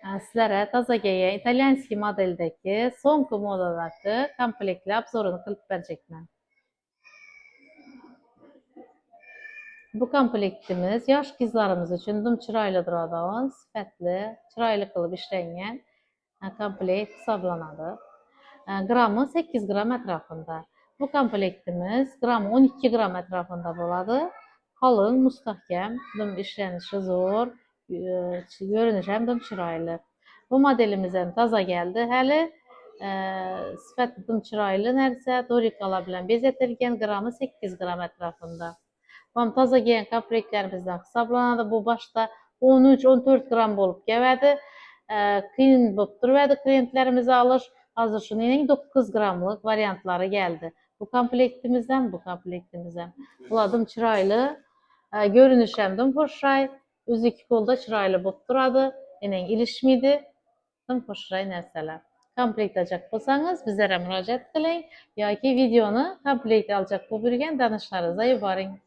Sizlərə Dazageya İtalyanski modeldəki sonki modadakı komplektli obzorunu qılıb verəcəkəm. Bu komplektimiz yaş qızlarımız üçün çıraylı duradan, sifətli, çıraylı qılıb işləyən komplekt hesablanır. Qramı 8 qram ətrafında. Bu komplektimiz qramı 12 qram ətrafında boladı. Kalın, müstəhkəm, işlənişi zor, görünüşü həm də çıraylı. Bu modelimizdən taza gəldi. Həli sifətli çıraylı nədirsə, dorik ala bilən bezetilgən qramı 8 qram ətrafında. Taza gələn komplektlərimizdən hesablanır. Bu başda 13-14 qram olub gəvədi. Klient bopturvədi, klientlərimizi alır. Hazır şunun 9 qramlıq variantları gəldi. Bu komplektimizdən, Buladım çıraylı, görünüşəmdim hoşray, üzü iki kolda çıraylı bopturadı, ilişmiydi, hoşray nərsələr. Komplekt alacaq olsanız bizlərə müraciət qılın, ya ki videonu komplekt alacaq bu bürgən danışlarınıza yuvarın.